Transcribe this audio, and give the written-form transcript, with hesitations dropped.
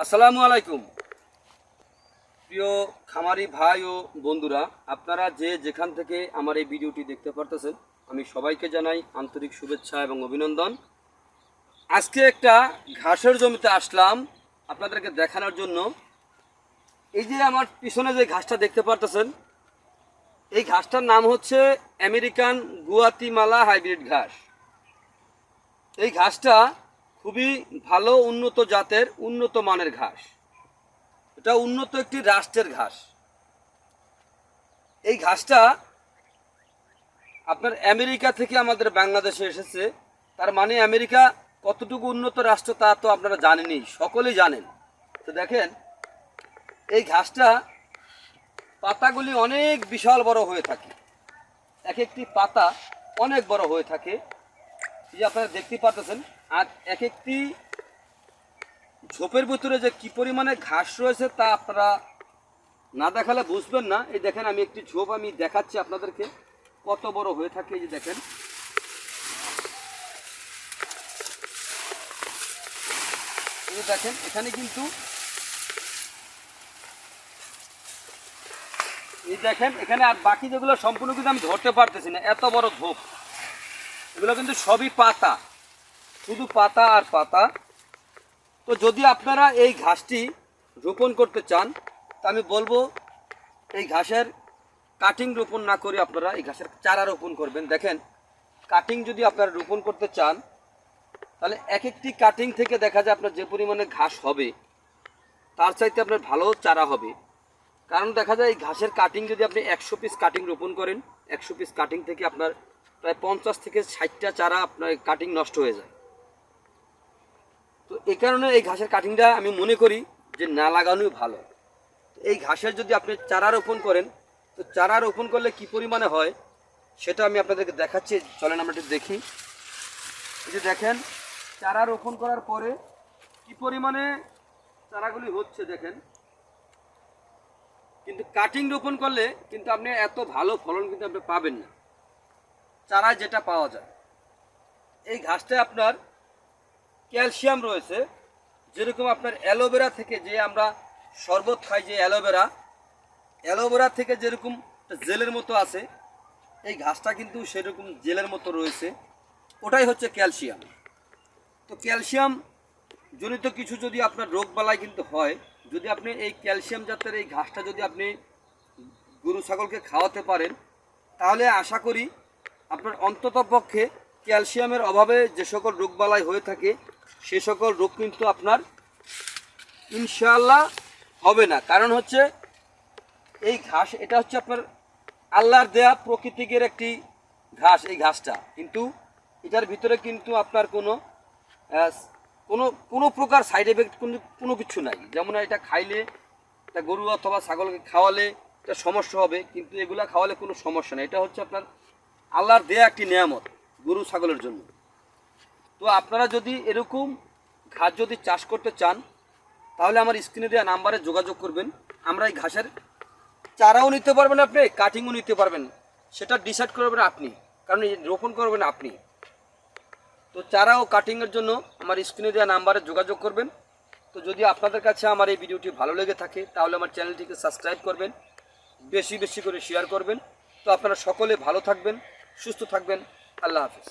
আসসালামু আলাইকুম প্রিয় খামারি ভাই ও বন্ধুরা, আপনারা যে যেখান থেকে আমার এই ভিডিওটি দেখতে পারতেছেন, আমি সবাইকে জানাই আন্তরিক শুভেচ্ছা এবং অভিনন্দন। আজকে একটা ঘাসের জমিতে আসলাম আপনাদেরকে দেখানোর জন্য। এই যে আমার পিছনে যে ঘাসটা দেখতে পারতেছেন, এই ঘাসটার নাম হচ্ছে আমেরিকান গুয়াতিমালা হাইব্রিড ঘাস। এই ঘাসটা খুবই ভালো উন্নত জাতের উন্নত মানের ঘাস। এটা উন্নত একটি রাষ্ট্রের ঘাস। এই ঘাসটা আপনার আমেরিকা থেকে আমাদের বাংলাদেশে এসেছে। তার মানে আমেরিকা কতটুকু উন্নত রাষ্ট্র তা তো আপনারা জানেনই, সকলেই জানেন। তো দেখেন, এই ঘাসটা পাতাগুলি অনেক বিশাল বড় হয়ে থাকে। এক একটি পাতা অনেক বড় হয়ে থাকে, এই যে আপনারা দেখতে পাচ্ছেন। আর এক একটি ঝোপের ভিতরে যে কি পরিমাণে ঘাস রয়েছে তা আপনারা না দেখালে বুঝবেন না। এই দেখেন, আমি একটি ঝোপ আমি দেখাচ্ছি আপনাদেরকে কত বড় হয়ে থাকে। এই যে দেখেন, এই যে দেখেন, এখানে কিন্তু এই দেখেন, এখানে আর বাকি যেগুলো সম্পূর্ণ কিন্তু আমি ধরতে পারতেছি না, এত বড় ঝোপ। এগুলো কিন্তু সবই পাতা, শুধু পাতা আর পাতা। তো যদি আপনারা এই ঘাসটি রোপণ করতে চান, তা আমি বলবো এই ঘাসের কাটিং রোপণ না করে আপনারা এই ঘাসের চারা রোপণ করবেন। দেখেন, কাটিং যদি আপনারা রোপণ করতে চান, তাহলে এক একটি কাটিং থেকে দেখা যায় আপনার যে পরিমাণে ঘাস হবে তার চাইতে আপনার ভালো চারা হবে। কারণ দেখা যায় এই ঘাসের কাটিং যদি আপনি 100 পিস কাটিং রোপণ করেন, 100 পিস কাটিং থেকে আপনার প্রায় 50 থেকে 60টা চারা আপনার কাটিং নষ্ট হয়ে যায়। তো এই কারণে এই ঘাসের কাটিংটা আমি মনে করি যে না লাগানোই ভালো। এই ঘাসের যদি আপনি চারা রোপণ করেন, তো চারা রোপণ করলে কি পরিমাণে হয় সেটা আমি আপনাদেরকে দেখাচ্ছি। চলেন আমরা একটু দেখি। এই যে দেখেন, চারা রোপণ করার পরে কি পরিমাণে চারাগুলি হচ্ছে দেখেন। কিন্তু কাটিং রোপণ করলে কিন্তু আপনি এত ভালো ফলন কিন্তু আপনি পাবেন না চারায় যেটা পাওয়া যায়। এই ঘাসটায় আপনার ক্যালসিয়াম রয়েছে। যেরকম আপনার অ্যালোভেরা থেকে যে আমরা শরবত খাই, যে অ্যালোভেরা থেকে যেরকম জেলের মতো আছে, এই ঘাসটা কিন্তু সেরকম জেলের মতো রয়েছে। ওটাই হচ্ছে ক্যালসিয়াম। তো ক্যালসিয়াম জনিত কিছু যদি আপনার রোগ বালাই কিন্তু হয়, যদি আপনি এই ক্যালসিয়াম জাতের এই ঘাসটা যদি আপনি গরু ছাগলকে খাওয়াতে পারেন, তাহলে আশা করি আপনার অন্ততপক্ষে ক্যালসিয়ামের অভাবে যে সকল রোগবালাই হয়ে থাকে সে সকল রোগ কিন্তু আপনার ইনশাআল্লাহ হবে না। কারণ হচ্ছে এই ঘাস, এটা হচ্ছে আপনার আল্লাহর দেয়া প্রকৃতিকের একটি ঘাস। এই ঘাসটা কিন্তু এটার ভিতরে কিন্তু আপনার কোনো কোনো কোনো প্রকার সাইড এফেক্ট কোনো কিছু নাই। যেমন এটা খাইলে, এটা গরু অথবা ছাগলকে খাওয়ালে এটা সমস্যা হবে, কিন্তু এগুলা খাওয়ালে কোনো সমস্যা নেই। এটা হচ্ছে আপনার আল্লাহর দেয়া একটি নিয়ামত গরু ছাগলের জন্য। তো আপনারা যদি এরকম ঘাস যদি চাষ করতে চান, তাহলে আমার স্ক্রিনে দেওয়া নাম্বারে যোগাযোগ করবেন। আমরা এই ঘাসের চারাও নিতে পারবেন, আপনি কাটিংও নিতে পারবেন, সেটা ডিসাইড করবেন আপনি, কারণ রোপণ করবেন আপনি। তো চারা ও কাটিংয়ের জন্য আমার স্ক্রিনে দেওয়া নাম্বারে যোগাযোগ করবেন। তো যদি আপনাদের কাছে আমার এই ভিডিওটি ভালো লেগে থাকে, তাহলে আমার চ্যানেলটিকে সাবস্ক্রাইব করবেন, বেশি বেশি করে শেয়ার করবেন। তো আপনারা সকলে ভালো থাকবেন, সুস্থ থাকবেন। আল্লাহ হাফেজ।